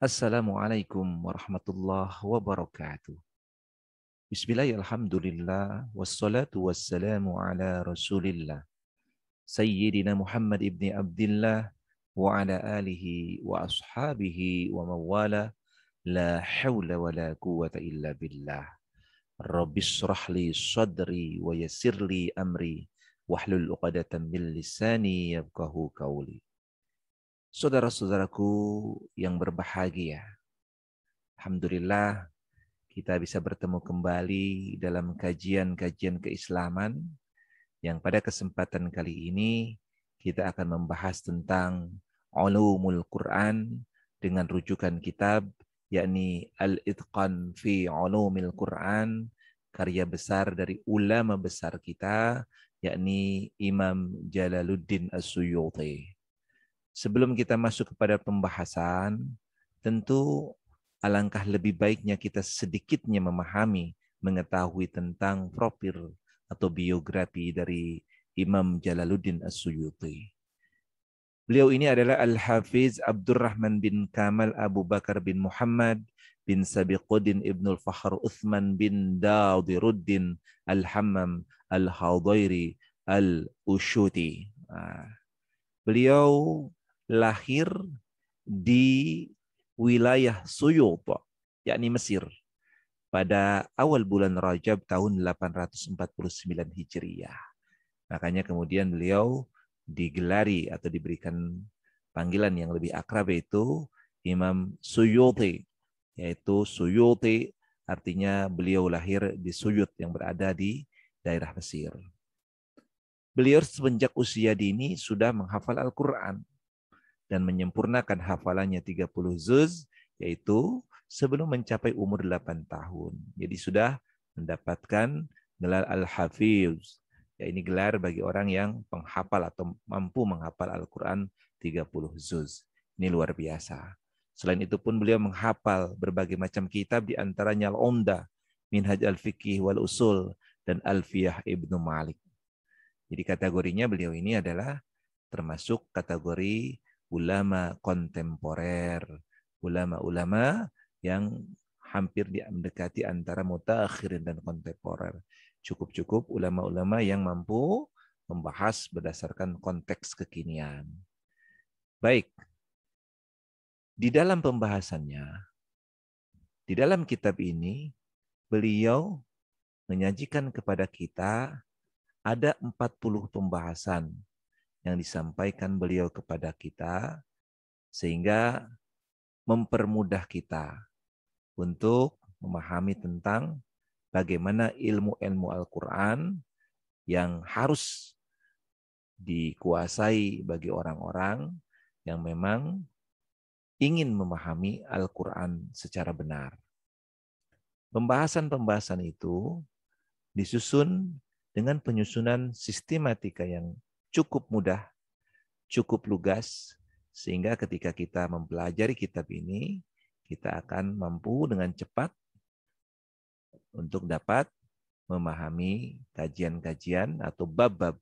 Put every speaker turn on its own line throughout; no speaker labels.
Assalamualaikum warahmatullahi wabarakatuh. Bismillahirrahmanirrahim. Wassalatu wassalamu ala rasulillah. Sayyidina Muhammad ibni Abdillah wa ala alihi wa ashabihi wa mawala. La hawla wa la quwata illa billah. Rabbis shrahli sadri wa yassirli amri. Wahlul uqadatan min lisani yafqahu qawli. Saudara-saudaraku yang berbahagia. Alhamdulillah kita bisa bertemu kembali dalam kajian-kajian keislaman yang pada kesempatan kali ini kita akan membahas tentang ulumul Quran dengan rujukan kitab yakni Al-Itqan fi Ulumil Quran, karya besar dari ulama besar kita yakni Imam Jalaluddin As-Suyuti. Sebelum kita masuk kepada pembahasan, tentu alangkah lebih baiknya kita sedikitnya memahami, mengetahui tentang profil atau biografi dari Imam Jalaluddin As-Suyuti. Beliau ini adalah Al-Hafiz Abdurrahman bin Kamal Abu Bakar bin Muhammad bin Sabiquddin Ibnul Fakhr Uthman bin Daudiruddin Al-Hammam Al-Hawdairi Al-Ushuti. Beliau lahir di wilayah Suyut, yakni Mesir, pada awal bulan Rajab tahun 849 Hijriah. Makanya kemudian beliau digelari atau diberikan panggilan yang lebih akrab yaitu Imam Suyuti, yaitu Suyuti artinya beliau lahir di Suyut yang berada di daerah Mesir. Beliau semenjak usia dini sudah menghafal Al-Quran dan menyempurnakan hafalannya 30 juz, yaitu sebelum mencapai umur 8 tahun. Jadi sudah mendapatkan gelar Al-Hafiz. Ya, ini gelar bagi orang yang penghafal atau mampu menghafal Al-Quran 30 juz. Ini luar biasa. Selain itu pun beliau menghafal berbagai macam kitab, di antaranya Al-Umdah, Minhaj Al-Fiqih wal Usul, dan Alfiyah Ibnu Malik. Jadi kategorinya beliau ini adalah termasuk kategori ulama kontemporer, ulama-ulama yang hampir mendekati antara mutaakhirin dan kontemporer. Cukup-cukup ulama-ulama yang mampu membahas berdasarkan konteks kekinian. Baik, di dalam pembahasannya, di dalam kitab ini, beliau menyajikan kepada kita ada 40 pembahasan yang disampaikan beliau kepada kita sehingga mempermudah kita untuk memahami tentang bagaimana ilmu-ilmu Al-Quran yang harus dikuasai bagi orang-orang yang memang ingin memahami Al-Quran secara benar. Pembahasan-pembahasan itu disusun dengan penyusunan sistematika yang cukup mudah, cukup lugas, sehingga ketika kita mempelajari kitab ini, kita akan mampu dengan cepat untuk dapat memahami kajian-kajian atau bab-bab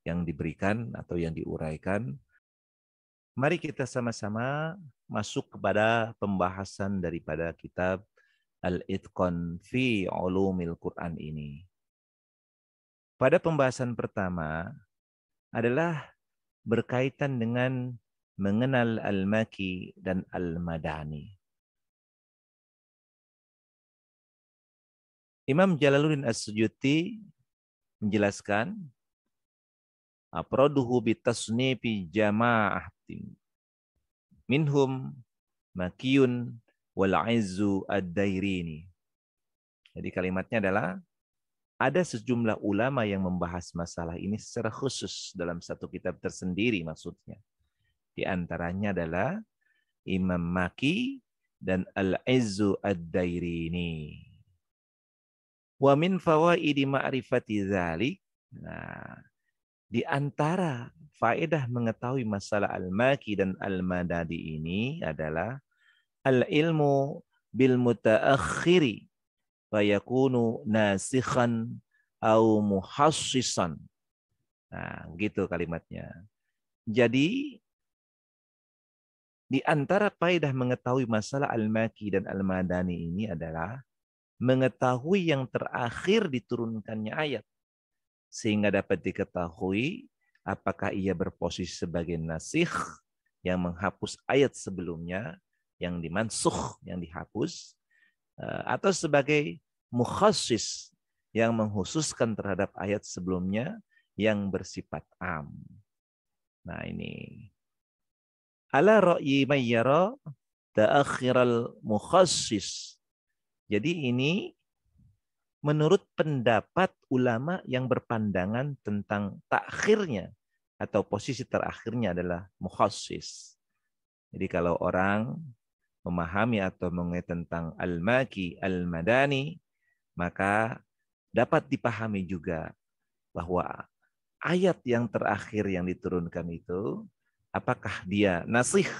yang diberikan atau yang diuraikan. Mari kita sama-sama masuk kepada pembahasan daripada kitab Al-Itqan fi Ulumil Quran ini. Pada pembahasan pertama adalah berkaitan dengan mengenal Al-Maki dan Al-Madani. Imam Jalaluddin As-Suyuti menjelaskan apraduhu bitasnifi jama'atin minhum makiyun wal izzu ad-dairini. Jadi kalimatnya adalah ada sejumlah ulama yang membahas masalah ini secara khusus dalam satu kitab tersendiri maksudnya. Di antaranya adalah Imam Maki dan Al-Izzu ad-Dairini. Wa min fawaidi ma'rifati dzalik. Nah, di antara faedah mengetahui masalah Al-Maki dan Al-Madani ini adalah al-ilmu bil mutaakhiri fa yakunu nasikhan au muhassisan. Nah, gitu kalimatnya. Jadi Di antara faedah mengetahui masalah Al-Maki dan Al-Madani ini adalah mengetahui yang terakhir diturunkannya ayat. Sehingga dapat diketahui apakah ia berposisi sebagai nasikh yang menghapus ayat sebelumnya, yang dimansukh, yang dihapus, atau sebagai mukhassis yang menghususkan terhadap ayat sebelumnya yang bersifat am. Nah ini. Ala ra'yi mayyara ta'akhiral mukhassis. Jadi ini menurut pendapat ulama yang berpandangan tentang takhirnya atau posisi terakhirnya adalah mukhassis. Jadi kalau orang memahami atau mengenai tentang Al-Maki, Al-Madani, maka dapat dipahami juga bahwa ayat yang terakhir yang diturunkan itu, apakah dia nasikh,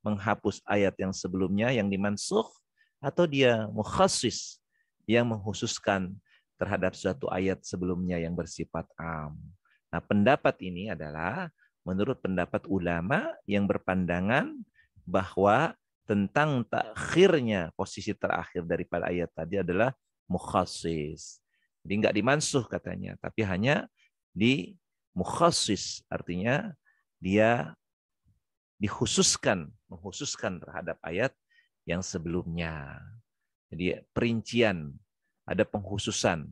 menghapus ayat yang sebelumnya yang dimansukh, atau dia mukhassis, yang menghususkan terhadap suatu ayat sebelumnya yang bersifat am. Nah, pendapat ini adalah menurut pendapat ulama yang berpandangan bahwa tentang takhirnya posisi terakhir daripada ayat tadi adalah mukhassis. Jadi nggak dimansuh katanya, tapi hanya di mukhassis, artinya dia menghususkan terhadap ayat yang sebelumnya. Jadi perincian, ada penghususan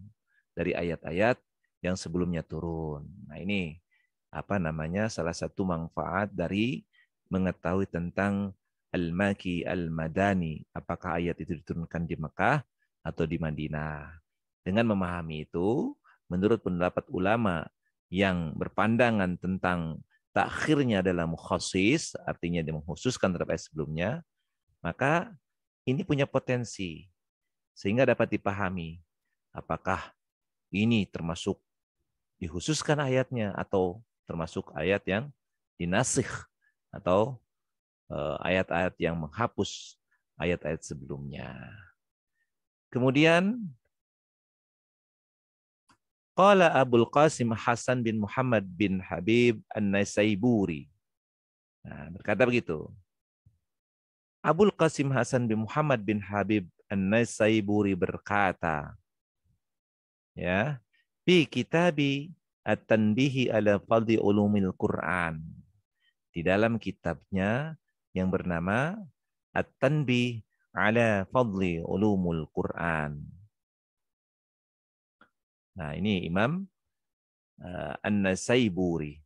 dari ayat-ayat yang sebelumnya turun. Nah ini salah satu manfaat dari mengetahui tentang Al-Maki, Al-Madani, apakah ayat itu diturunkan di Mekah atau di Madinah. Dengan memahami itu, menurut pendapat ulama yang berpandangan tentang takhirnya adalah mukhassis, artinya dia menghususkan terhadap ayat sebelumnya, maka ini punya potensi sehingga dapat dipahami apakah ini termasuk dikhususkan ayatnya atau termasuk ayat yang dinasikh atau ayat-ayat yang menghapus ayat-ayat sebelumnya. Kemudian qala Abul Qasim Hasan bin Muhammad bin Habib An-Nasaiburi. Nah, berkata begitu. Abul Qasim Hasan bin Muhammad bin Habib An-Nasaiburi berkata, ya, fi kitabi At-Tanbihi ala Fadli Ulumil Quran. Di dalam kitabnya yang bernama At-Tanbih ala Fadli Ulumul Quran. Nah, ini Imam An-Nasaiburi.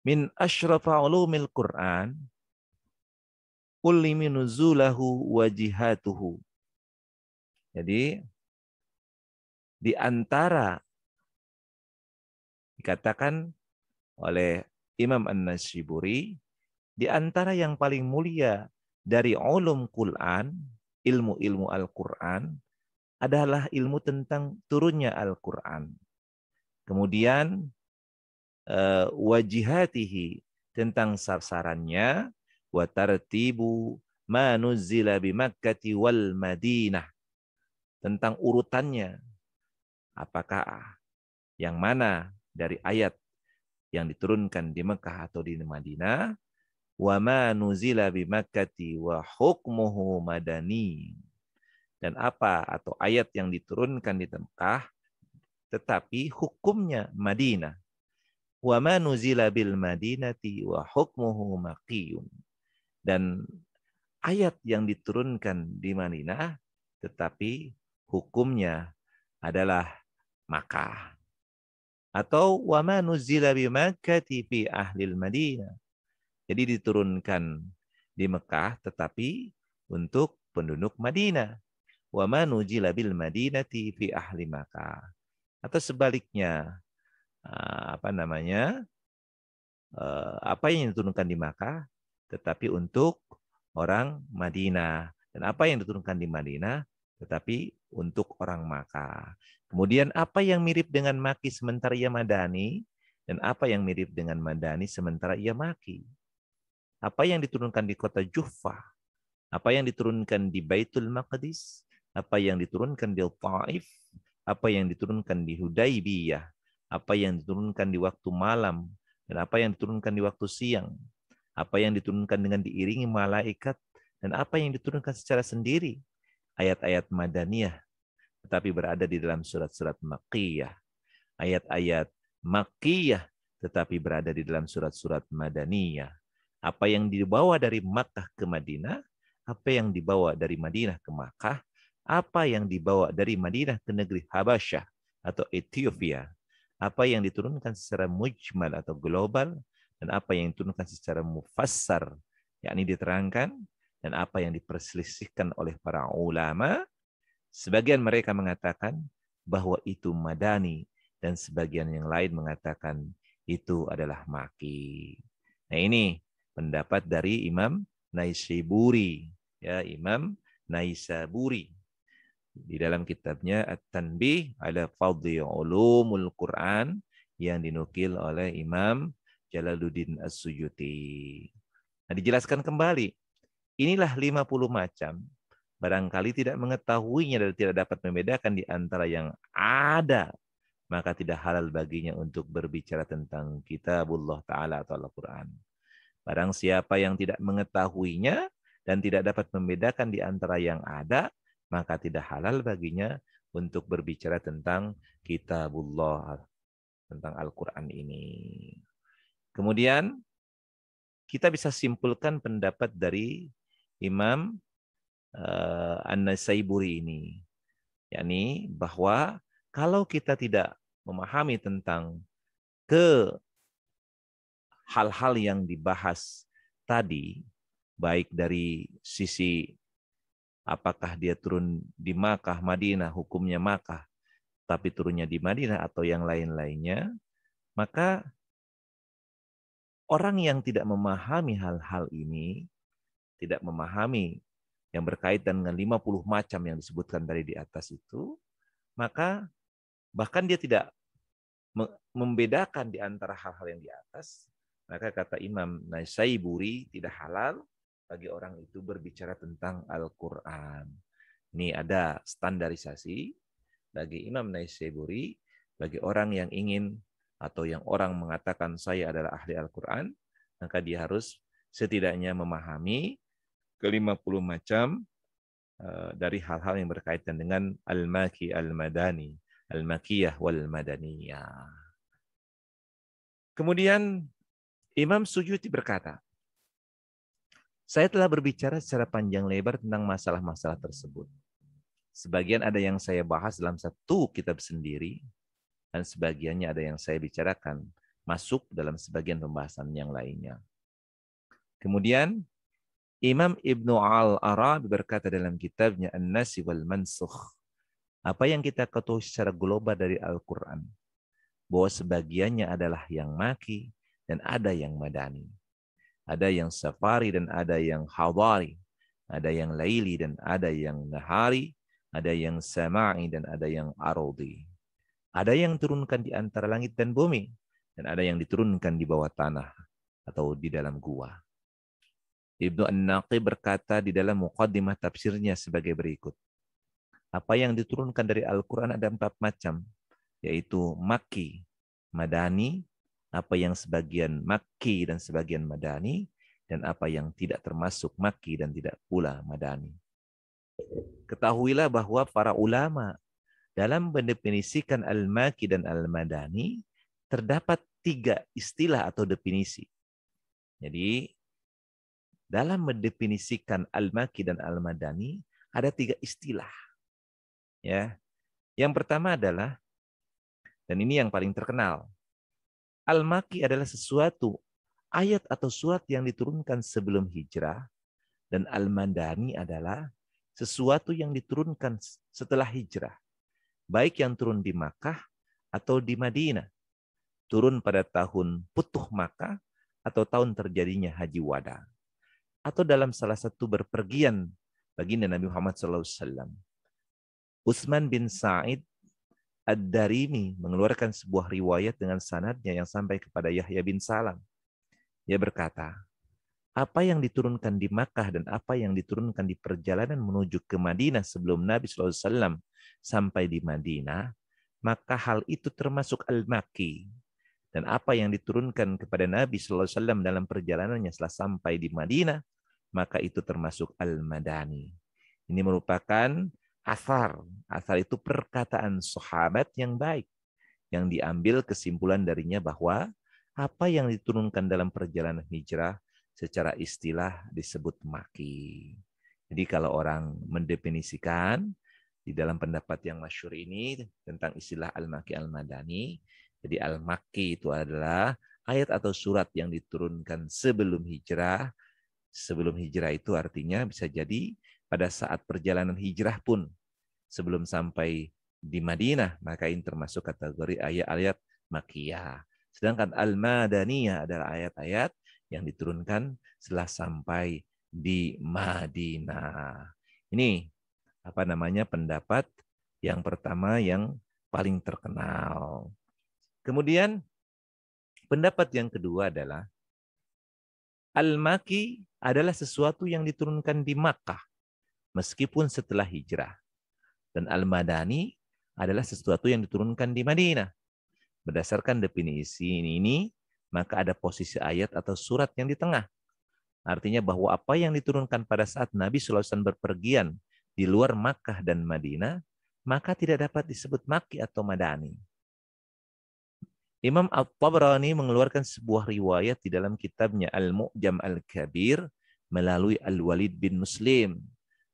Min asyrafa ulumil Quran ulimi nuzulahu wa jihatuhu. Jadi di antara dikatakan oleh Imam An-Nasaiburi, di antara yang paling mulia dari ulum Quran, ilmu-ilmu Al-Quran, adalah ilmu tentang turunnya Al-Quran. Kemudian wajihatihi, tentang sasarannya, wa tartibu ma nuzzila bi Makkah wal Madinah, tentang urutannya, apakah yang mana dari ayat yang diturunkan di Mekah atau di Madinah, wa ma nuzila bi Makkah wa hukmuhu madani, dan apa atau ayat yang diturunkan di Mekah tetapi hukumnya Madinah. Wa ma nuzila bil Madinati wa hukmuhu maqiyun, dan ayat yang diturunkan di Madinah tetapi hukumnya adalah Makkah. Atau wa ma nuzila bi Makkati fi ahlil Madinah, jadi diturunkan di Mekah tetapi untuk penduduk Madinah. Wa ma nuzila bil Madinati fi ahli Makkah. Atau sebaliknya, apa yang diturunkan di Makkah tetapi untuk orang Madinah, dan apa yang diturunkan di Madinah tetapi untuk orang Makkah. Kemudian apa yang mirip dengan Maki sementara ia Madani, dan apa yang mirip dengan Madani sementara ia Maki. Apa yang diturunkan di kota Juffah, apa yang diturunkan di Baitul Maqdis, apa yang diturunkan di Taif, apa yang diturunkan di Hudaybiyah, apa yang diturunkan di waktu malam dan apa yang diturunkan di waktu siang, apa yang diturunkan dengan diiringi malaikat, dan apa yang diturunkan secara sendiri, ayat-ayat Madaniyah, tetapi berada di dalam surat-surat Makkiyah, ayat-ayat Makkiyah, tetapi berada di dalam surat-surat Madaniyah. Apa yang dibawa dari Makkah ke Madinah, apa yang dibawa dari Madinah ke Makkah, apa yang dibawa dari Madinah ke negeri Habasyah atau Ethiopia, apa yang diturunkan secara mujmal atau global, dan apa yang diturunkan secara mufassar, yakni diterangkan, dan apa yang diperselisihkan oleh para ulama. Sebagian mereka mengatakan bahwa itu madani, dan sebagian yang lain mengatakan itu adalah maki. Nah, ini pendapat dari Imam Naisaburi, ya, Imam Naisaburi di dalam kitabnya At-Tanbih ala Fadli Ulumul Quran yang dinukil oleh Imam Jalaluddin As-Suyuti. Nah, dijelaskan kembali, inilah 50 macam. Barangkali tidak mengetahuinya dan tidak dapat membedakan di antara yang ada, maka tidak halal baginya untuk berbicara tentang kitabullah Ta'ala atau Al-Quran. Barang siapa yang tidak mengetahuinya dan tidak dapat membedakan di antara yang ada, maka tidak halal baginya untuk berbicara tentang kitabullah, tentang Al-Quran ini. Kemudian kita bisa simpulkan pendapat dari Imam An-Nasaiburi ini, yakni bahwa kalau kita tidak memahami tentang hal-hal yang dibahas tadi, baik dari sisi apakah dia turun di Makkah, Madinah, hukumnya Makkah, tapi turunnya di Madinah atau yang lain-lainnya, maka orang yang tidak memahami hal-hal ini, tidak memahami yang berkaitan dengan 50 macam yang disebutkan tadi di atas itu, maka bahkan dia tidak membedakan di antara hal-hal yang di atas, maka kata Imam Naisaburi tidak halal bagi orang itu berbicara tentang Al-Quran. Ini ada standarisasi bagi Imam Naisaburi, bagi orang yang ingin atau yang orang mengatakan saya adalah ahli Al-Quran, maka dia harus setidaknya memahami ke-50 macam dari hal-hal yang berkaitan dengan Al-Maki Al-Madani, Al-Makiyah wal-Madaniyah. Kemudian Imam Suyuti berkata, saya telah berbicara secara panjang lebar tentang masalah-masalah tersebut. Sebagian ada yang saya bahas dalam satu kitab sendiri, dan sebagiannya ada yang saya bicarakan masuk dalam sebagian pembahasan yang lainnya. Kemudian Imam Ibnu Al-Arabi berkata dalam kitabnya An-Nasih wal Mansukh, apa yang kita ketahui secara global dari Al-Quran, bahwa sebagiannya adalah yang maki dan ada yang madani. Ada yang safari dan ada yang hadari. Ada yang laili dan ada yang nahari. Ada yang sama'i dan ada yang arudi. Ada yang turunkan di antara langit dan bumi. Dan ada yang diturunkan di bawah tanah atau di dalam gua. Ibnu An-Naqi berkata di dalam muqaddimah tafsirnya sebagai berikut. Apa yang diturunkan dari Al-Quran ada 4 macam, yaitu Makki, Madani, apa yang sebagian Makki dan sebagian Madani, dan apa yang tidak termasuk Makki dan tidak pula Madani. Ketahuilah bahwa para ulama dalam mendefinisikan Al-Makki dan Al-Madani terdapat 3 istilah atau definisi. Jadi dalam mendefinisikan Al-Makki dan Al-Madani ada 3 istilah. Ya. Yang pertama adalah, dan ini yang paling terkenal, Al-Makki adalah sesuatu ayat atau surat yang diturunkan sebelum hijrah, dan Al-Madani adalah sesuatu yang diturunkan setelah hijrah, baik yang turun di Makkah atau di Madinah, turun pada tahun Futuh Makkah atau tahun terjadinya Haji Wada, atau dalam salah satu berpergian baginda Nabi Muhammad SAW. Utsman bin Sa'id Ad-Darimi mengeluarkan sebuah riwayat dengan sanadnya yang sampai kepada Yahya bin Salam. Dia berkata, apa yang diturunkan di Makkah dan apa yang diturunkan di perjalanan menuju ke Madinah sebelum Nabi SAW sampai di Madinah, maka hal itu termasuk Al-Makki. Dan apa yang diturunkan kepada Nabi SAW dalam perjalanannya setelah sampai di Madinah, maka itu termasuk Al-Madani. Ini merupakan asar. Asar itu perkataan sahabat yang baik, yang diambil kesimpulan darinya bahwa apa yang diturunkan dalam perjalanan hijrah secara istilah disebut maki. Jadi kalau orang mendefinisikan di dalam pendapat yang masyhur ini tentang istilah al-maki al-madani, jadi al-maki itu adalah ayat atau surat yang diturunkan sebelum hijrah. Sebelum hijrah itu artinya bisa jadi pada saat perjalanan hijrah pun sebelum sampai di Madinah, maka ini termasuk kategori ayat-ayat makiyah. Sedangkan al-madaniyah adalah ayat-ayat yang diturunkan setelah sampai di Madinah. Ini apa namanya pendapat yang pertama yang paling terkenal. Kemudian pendapat yang kedua adalah al-maki adalah sesuatu yang diturunkan di Makkah meskipun setelah hijrah. Dan al-madani adalah sesuatu yang diturunkan di Madinah. Berdasarkan definisi ini, maka ada posisi ayat atau surat yang di tengah. Artinya bahwa apa yang diturunkan pada saat Nabi SAW berpergian di luar Makkah dan Madinah, maka tidak dapat disebut maki atau madani. Imam At-Tabrani mengeluarkan sebuah riwayat di dalam kitabnya Al-Mu'jam Al-Kabir melalui Al-Walid bin Muslim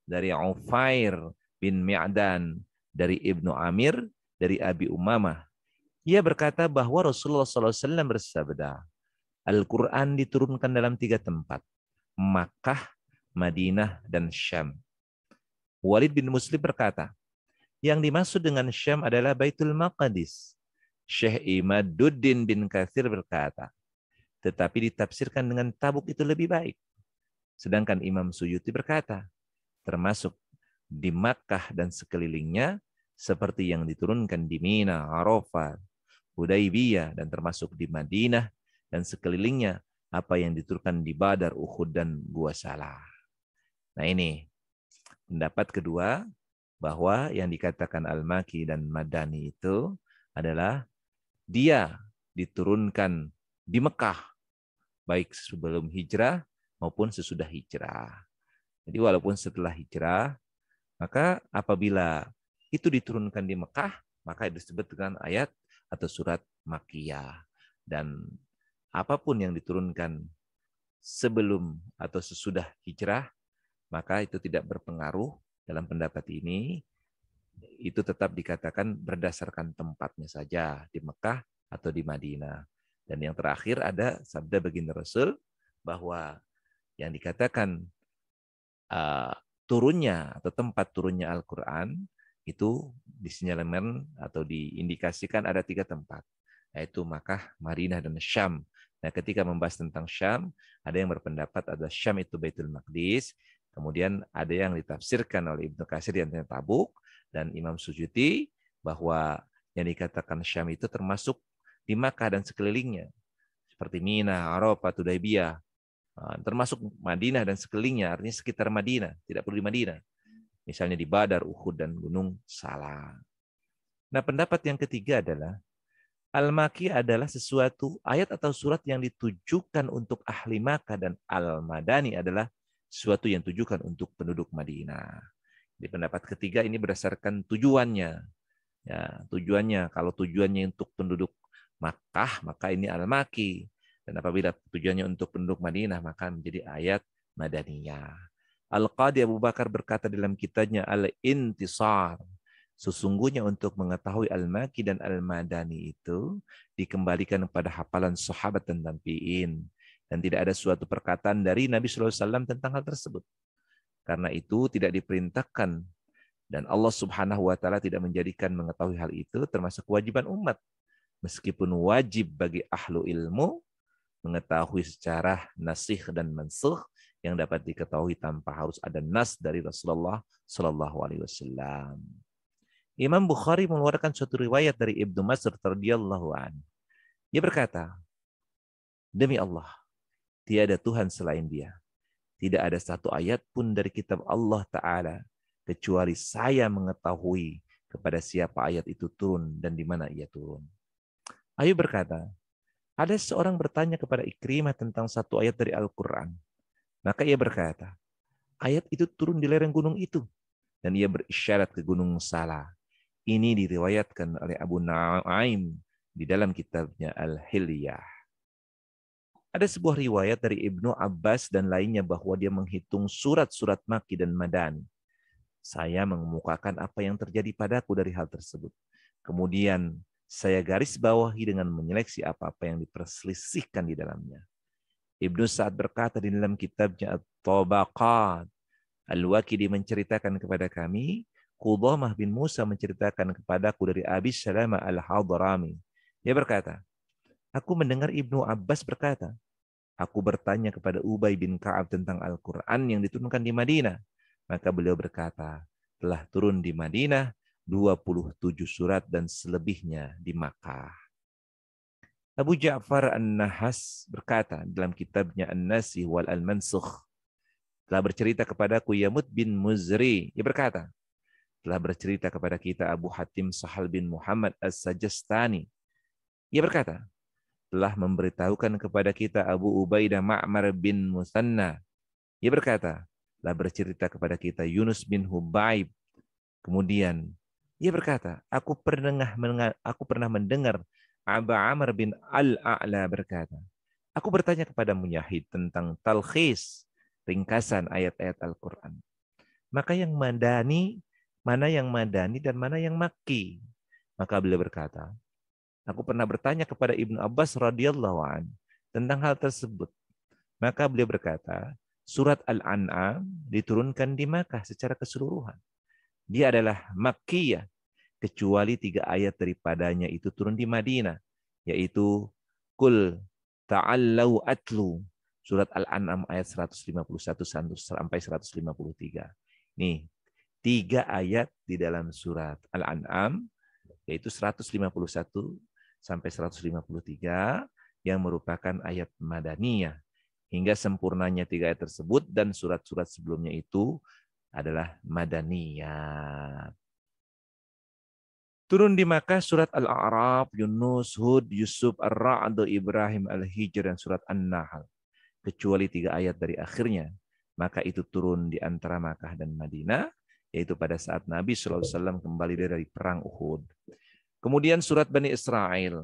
dari Ufair bin Mi'dan, dari Ibnu Amir, dari Abi Umamah. Ia berkata bahwa Rasulullah SAW bersabda, Al-Quran diturunkan dalam 3 tempat, Makkah, Madinah, dan Syam. Walid bin Muslim berkata, yang dimaksud dengan Syam adalah Baitul Maqdis. Syekh Imaduddin bin Katsir berkata, tetapi ditafsirkan dengan Tabuk itu lebih baik. Sedangkan Imam Suyuti berkata, termasuk di Makkah dan sekelilingnya, seperti yang diturunkan di Mina, Arafah, Hudaybiyah, dan termasuk di Madinah dan sekelilingnya, apa yang diturunkan di Badar, Uhud, dan Gua Salah. Nah ini, pendapat kedua, bahwa yang dikatakan Al-Maki dan Madani itu adalah dia diturunkan di Mekah, baik sebelum hijrah maupun sesudah hijrah. Jadi walaupun setelah hijrah, maka apabila itu diturunkan di Mekah, maka disebut dengan ayat atau surat Makkiyah. Dan apapun yang diturunkan sebelum atau sesudah hijrah, maka itu tidak berpengaruh dalam pendapat ini. Itu tetap dikatakan berdasarkan tempatnya saja, di Mekah atau di Madinah. Dan yang terakhir ada sabda baginda Rasul bahwa yang dikatakan turunnya atau tempat turunnya Al-Quran itu disinyalir atau diindikasikan ada 3 tempat, yaitu Makkah, Madinah, dan Syam. Nah, ketika membahas tentang Syam, ada yang berpendapat ada Syam itu Baitul Maqdis, kemudian ada yang ditafsirkan oleh Ibnu Katsir yang Tabuk, dan Imam Suyuti bahwa yang dikatakan Syam itu termasuk di Makkah dan sekelilingnya, seperti Mina, Arafah, Hudaybiyah, termasuk Madinah dan sekelilingnya, artinya sekitar Madinah, tidak perlu di Madinah. Misalnya di Badar, Uhud, dan Gunung Salah. Nah, pendapat yang ketiga adalah Al-Maki adalah sesuatu ayat atau surat yang ditujukan untuk ahli Makkah, dan Al-Madani adalah sesuatu yang ditujukan untuk penduduk Madinah. Di pendapat ketiga ini berdasarkan tujuannya. Ya, tujuannya, kalau tujuannya untuk penduduk Makkah, maka ini Al-Maki. Dan apabila tujuannya untuk penduduk Madinah, maka menjadi ayat Madaniyah. Al-Qadi Abu Bakar berkata dalam kitabnya Al-Intisar, sesungguhnya untuk mengetahui Al-Maki dan Al-Madani itu dikembalikan kepada hafalan sahabat dan tabi'in. Dan tidak ada suatu perkataan dari Nabi SAW tentang hal tersebut. Karena itu tidak diperintahkan. Dan Allah Subhanahu wa Ta'ala tidak menjadikan mengetahui hal itu termasuk kewajiban umat. Meskipun wajib bagi ahlu ilmu mengetahui secara nasikh dan mansukh yang dapat diketahui tanpa harus ada nas dari Rasulullah Sallallahu Alaihi Wasallam. Imam Bukhari mengeluarkan suatu riwayat dari Ibnu Mas'ud radhiyallahu anhu. Dia berkata, demi Allah, tiada Tuhan selain Dia. Tidak ada satu ayat pun dari kitab Allah Ta'ala kecuali saya mengetahui kepada siapa ayat itu turun dan di mana ia turun. Ayub berkata, Ada seorang bertanya kepada Ikrimah tentang satu ayat dari Al-Quran. Maka ia berkata, ayat itu turun di lereng gunung itu. Dan ia berisyarat ke gunung Salah. Ini diriwayatkan oleh Abu Nu'aim di dalam kitabnya Al-Hilyah. Ada sebuah riwayat dari Ibnu Abbas dan lainnya bahwa dia menghitung surat-surat Makki dan Madani. Saya mengemukakan apa yang terjadi padaku dari hal tersebut. Kemudian saya garis bawahi dengan menyeleksi apa-apa yang diperselisihkan di dalamnya. Ibnu Sa'ad berkata di dalam kitabnya At-Tabaqat, Al-Waqidi menceritakan kepada kami, Qudamah bin Musa menceritakan kepadaku dari Abi Salamah Al-Hadrami. Dia berkata, aku mendengar Ibnu Abbas berkata, aku bertanya kepada Ubay bin Ka'ab tentang Al-Quran yang diturunkan di Madinah. Maka beliau berkata, telah turun di Madinah 27 surat dan selebihnya di Makkah. Abu Ja'far An-Nahas berkata dalam kitabnya An-Nasih wal Al-Mansukh, telah bercerita kepadaku Yamud bin Muzri. Dia berkata, telah bercerita kepada kita Abu Hatim Sahal bin Muhammad As-Sajastani. Ia berkata, telah memberitahukan kepada kita Abu Ubaidah Ma'mar bin Musanna. Ia berkata, telah bercerita kepada kita Yunus bin Hubaib. Kemudian ia berkata, aku pernah mendengar Aba Amr bin Al-A'la berkata, aku bertanya kepada Mujahid tentang talkhis, ringkasan ayat-ayat Al-Quran. Maka yang madani, mana yang madani dan mana yang makki? Maka beliau berkata, aku pernah bertanya kepada Ibnu Abbas radhiyallahu an tentang hal tersebut. Maka beliau berkata, surat Al-An'am diturunkan di Makkah secara keseluruhan. Dia adalah Makkiyah, kecuali 3 ayat daripadanya itu turun di Madinah, yaitu Qul ta'allau atlu, surat Al-An'am ayat 151 sampai 153. Nih, 3 ayat di dalam surat Al-An'am, yaitu 151 sampai 153, yang merupakan ayat Madaniyah. Hingga sempurnanya 3 ayat tersebut dan surat-surat sebelumnya itu adalah Madaniyah. Turun di Makkah surat Al-A'raf, Yunus, Hud, Yusuf, Ar-Ra'd, Ibrahim, Al-Hijr, dan surat An-Nahl. Kecuali 3 ayat dari akhirnya. Maka itu turun di antara Makkah dan Madinah, yaitu pada saat Nabi SAW kembali dari perang Uhud. Kemudian surat Bani Israel,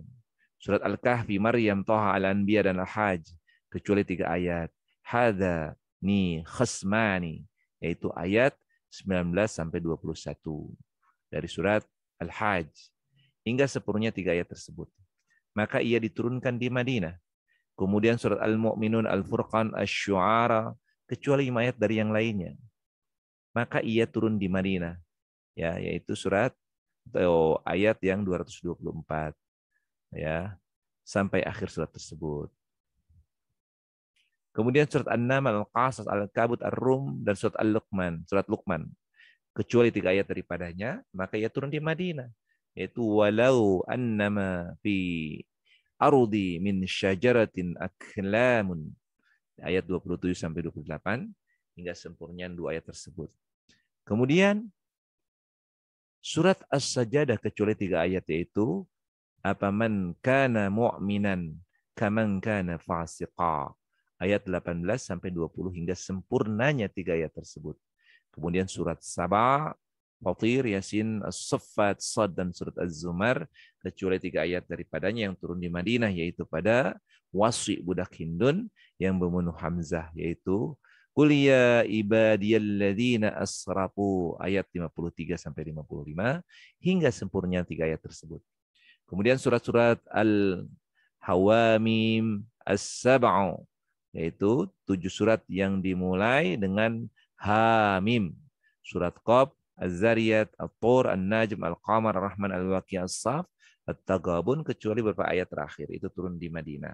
surat Al-Kahfi, Maryam, Thaha, Al-Anbiya, dan Al-Hajj. Kecuali 3 ayat. Hadha ni khasmani, yaitu ayat 19 sampai 21 dari surat Al-Hajj, hingga sempurnya 3 ayat tersebut. Maka ia diturunkan di Madinah. Kemudian surat Al-Mu'minun, Al-Furqan, Asy-Syu'ara, kecuali 5 ayat dari yang lainnya. Maka ia turun di Madinah, ya, yaitu surat ayat yang 224, ya, sampai akhir surat tersebut. Kemudian surat An-Naml, Al-Qasas, Al-Kabut, Ar-Rum, dan surat Al-Luqman, surat Luqman. Kecuali 3 ayat daripadanya, maka ia turun di Madinah. Yaitu walau annama fi ardi min syajaratin aklamun. Ayat 27 sampai 28 hingga sempurna 2 ayat tersebut. Kemudian surat As-Sajdah kecuali 3 ayat, yaitu apaman kana mu'minan kaman kana fasiqa. Ayat 18 sampai 20 hingga sempurnanya 3 ayat tersebut. Kemudian surat Saba, Fatir, Yasin, As-Saffat, Sad, dan surat Az-Zumar, kecuali 3 ayat daripadanya yang turun di Madinah, yaitu pada Wasi budak Hindun yang membunuh Hamzah, yaitu Qul ya ibadiyalladzina asrafu, ayat 53 sampai 55 hingga sempurna 3 ayat tersebut. Kemudian surat-surat Al-Hawamim, As-Sab'u, yaitu 7 surat yang dimulai dengan Hamim. Surat Qaf, Az-Zariyat, At-Tur, An-Najm, Al-Qamar, Ar-Rahman, Al-Waqi'ah, As-Saf, At-Tagabun, kecuali beberapa ayat terakhir. Itu turun di Madinah.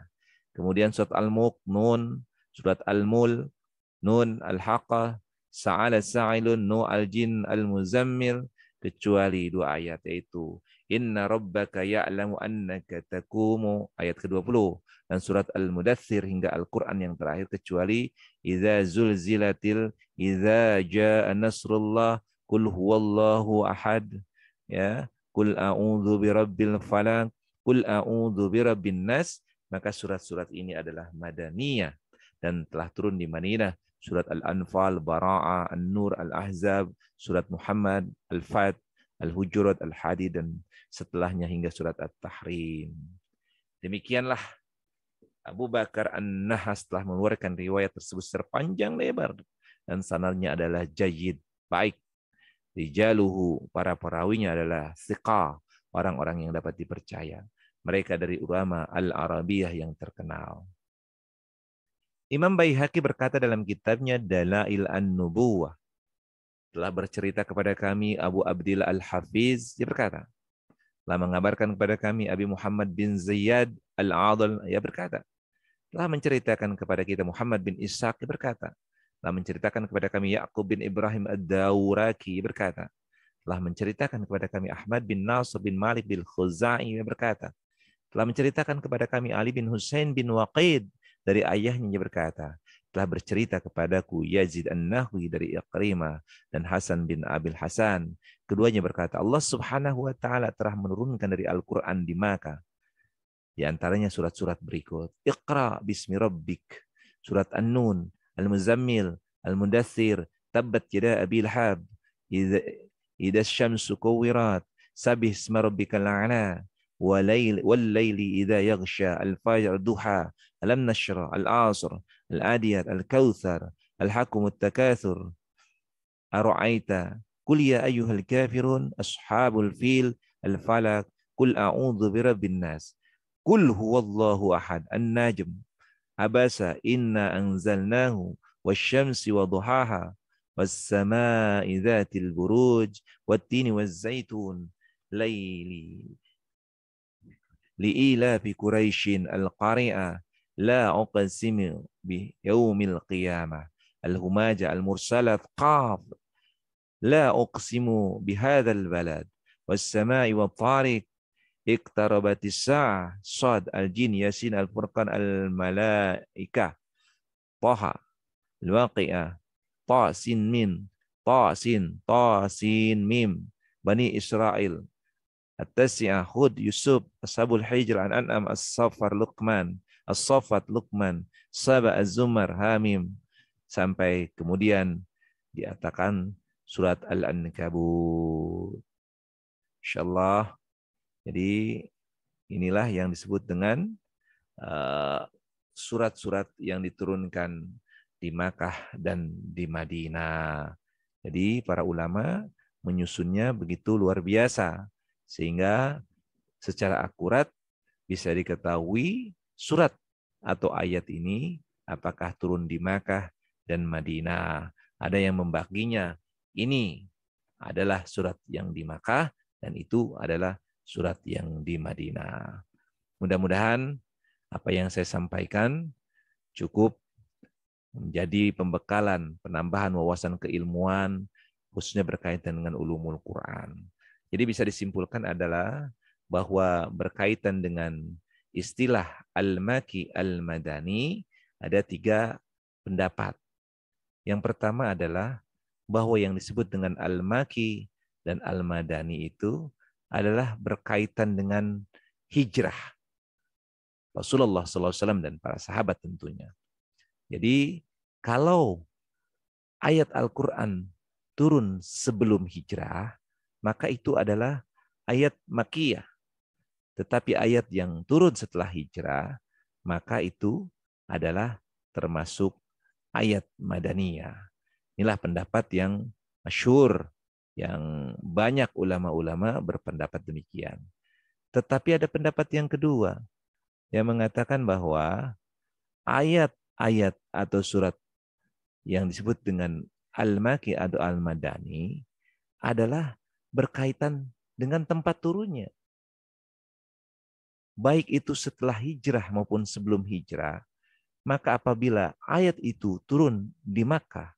Kemudian surat Al-Mulk, Nun, surat Al-Mul, Nun, Al-Haqqah, Sa'ala Sa'ilun, Nu, Al-Jin, Al-Muzammil, kecuali 2 ayat, yaitu Inna rabbaka ya'lamu annaka taqumu, ayat ke-20, dan surat Al-Mudaththir hingga Al-Quran yang terakhir, kecuali idza zulzilatil, idza jaa nasrullah, qul huwallahu ahad, ya, qul a'udzu birabbil falaq, qul a'udzu birabbin nas, Maka surat-surat ini adalah Madaniyah dan telah turun di Madinah. Surat Al-Anfal, Bara'ah, An-Nur, Al-Ahzab, surat Muhammad, Al-Fat, Al-Hujurat, Al-Hadid, dan setelahnya hingga surat At-Tahrim. Demikianlah Abu Bakar An-Nahas telah mengeluarkan riwayat tersebut sepanjang lebar dan sanadnya adalah jayyid, baik. Rijaluhu, para perawinya adalah thiqah, orang-orang yang dapat dipercaya. Mereka dari ulama Al-Arabiyah yang terkenal. Imam Baihaqi berkata dalam kitabnya Dalail An-Nubuwah, telah bercerita kepada kami Abu Abdillah Al-Hafiz, dia berkata, telah mengabarkan kepada kami Abi Muhammad bin Ziyad Al-Adil, dia berkata, telah menceritakan kepada kita Muhammad bin Ishaq, dia berkata, telah menceritakan kepada kami Ya'qub bin Ibrahim Ad-Dawraki, dia berkata, telah menceritakan kepada kami Ahmad bin Nasr bin Malik bin Khuzai, dia berkata, telah menceritakan kepada kami Ali bin Husain bin Waqid dari ayahnya, dia berkata, telah bercerita kepadaku Yazid An-Nahwi dari Iqrimah dan Hasan bin Abil Hasan. Keduanya berkata, Allah Subhanahu wa taala telah menurunkan dari Al-Qur'an di Makkah. Di antaranya surat-surat berikut. Iqra bismi rabbik. Surat An-Nun, Al-Muzammil, Al-Mudaththir, Tabbat yada Abi Lahab, Idza asy-syamsu kuwirat, Sabih isma rabbikal a'la, والليل إذا يغشى الفجر ضحى ألم نشرح العصر العاديات الكوثر الحكم التكاثر أرأيت قل يا أيها الكافرون أصحاب الفيل الفلك قل أعوذ برب الناس قل هو الله أحد النجم عبس إنا أنزلناه والشمس وضحاها والسماء ذات البروج والتين والزيتون لإيلاف قريش القارئة لا أقسم بيوم القيامة الهماجة المرسلة قاف لا أقسم بهذا البلد والسماء والطارق اقتربت الساعة صاد الجن ياسين الفرقان الملائكة طه الواقعة طا سين ميم طا سين ميم بني إسرائيل التاسعة هود يوسف أصحاب الحجر عن أنعم الصفر لقمان الصفات Luqman Saba Az-Zumar Hamim sampai kemudian diatakan surat Al-Ankabut. Insyaallah. Jadi inilah yang disebut dengan surat-surat yang diturunkan di Makkah dan di Madinah. Jadi para ulama menyusunnya begitu luar biasa sehingga secara akurat bisa diketahui surat atau ayat ini apakah turun di Makkah dan Madinah. Ada yang membaginya, ini adalah surat yang di Makkah dan itu adalah surat yang di Madinah. Mudah-mudahan apa yang saya sampaikan cukup menjadi pembekalan, penambahan wawasan keilmuan, khususnya berkaitan dengan ulumul Quran. Jadi bisa disimpulkan adalah bahwa berkaitan dengan istilah Al-Maki Al-Madani ada 3 pendapat. Yang pertama adalah bahwa yang disebut dengan Al-Maki dan Al-Madani itu adalah berkaitan dengan hijrah Rasulullah SAW dan para sahabat tentunya. Jadi kalau ayat Al-Quran turun sebelum hijrah, maka itu adalah ayat Makkiyah. Tetapi ayat yang turun setelah hijrah, maka itu adalah termasuk ayat Madaniyah. Inilah pendapat yang masyhur, yang banyak ulama-ulama berpendapat demikian. Tetapi ada pendapat yang kedua, yang mengatakan bahwa ayat-ayat atau surat yang disebut dengan Al-Maki atau Al-Madani adalah berkaitan dengan tempat turunnya. Baik itu setelah hijrah maupun sebelum hijrah, maka apabila ayat itu turun di Makkah,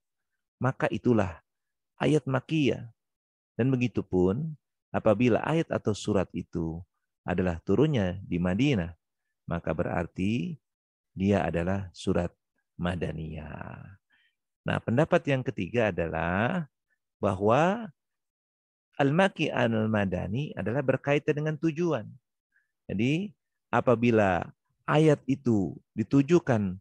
maka itulah ayat Makkiyah. Dan begitu pun apabila ayat atau surat itu adalah turunnya di Madinah, maka berarti dia adalah surat Madaniyah. Nah, pendapat yang ketiga adalah bahwa Al-Maki Al-Madani adalah berkaitan dengan tujuan. Jadi apabila ayat itu ditujukan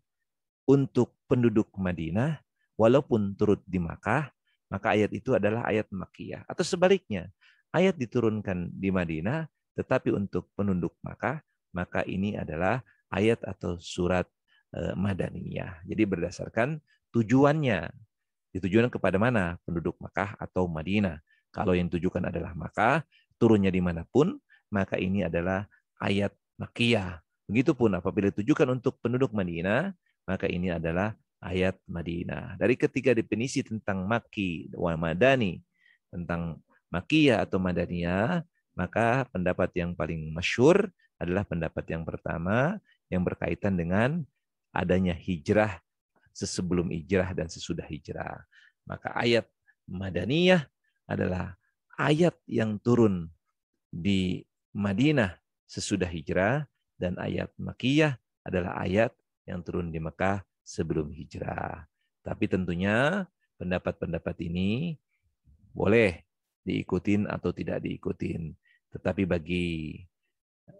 untuk penduduk Madinah, walaupun turut di Makkah, maka ayat itu adalah ayat Makkiyah. Atau sebaliknya, ayat diturunkan di Madinah, tetapi untuk penduduk Makkah, maka ini adalah ayat atau surat Madaniyah. Jadi berdasarkan tujuannya, ditujukan kepada mana? Penduduk Makkah atau Madinah. Kalau yang ditujukan adalah Makkah, turunnya dimanapun, maka ini adalah ayat Makkiyah. Begitupun apabila ditujukan untuk penduduk Madinah, maka ini adalah ayat Madinah. Dari ketiga definisi tentang Makki wa Madani, tentang Makkiyah atau Madaniyah, maka pendapat yang paling masyhur adalah pendapat yang pertama yang berkaitan dengan adanya hijrah sebelum hijrah dan sesudah hijrah. Maka ayat Madaniyah adalah ayat yang turun di Madinah sesudah hijrah, dan ayat Makkiyah adalah ayat yang turun di Mekah sebelum hijrah. Tapi tentunya pendapat-pendapat ini boleh diikutin atau tidak diikutin. Tetapi bagi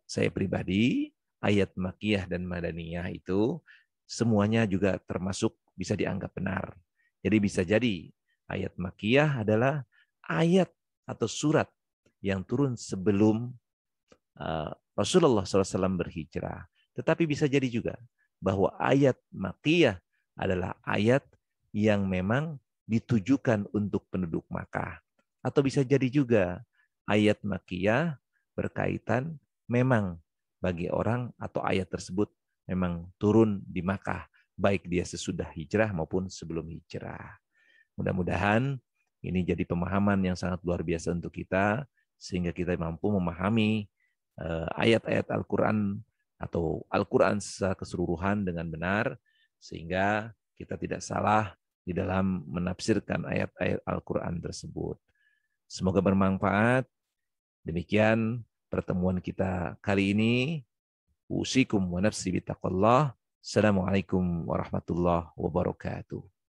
saya pribadi, ayat Makkiyah dan Madaniyah itu semuanya juga termasuk bisa dianggap benar. Jadi bisa jadi ayat Makkiyah adalah ayat atau surat yang turun sebelum Rasulullah SAW berhijrah. Tetapi bisa jadi juga bahwa ayat Makkiyah adalah ayat yang memang ditujukan untuk penduduk Makkah. Atau bisa jadi juga ayat Makkiyah berkaitan memang bagi orang atau ayat tersebut memang turun di Makkah, baik dia sesudah hijrah maupun sebelum hijrah. Mudah-mudahan ini jadi pemahaman yang sangat luar biasa untuk kita, sehingga kita mampu memahami ayat-ayat Al-Quran atau Al-Quran secara keseluruhan dengan benar, sehingga kita tidak salah di dalam menafsirkan ayat-ayat Al-Quran tersebut. Semoga bermanfaat. Demikian pertemuan kita kali ini. Usikum wa nafsi bitaqwallah. Assalamualaikum warahmatullahi wabarakatuh.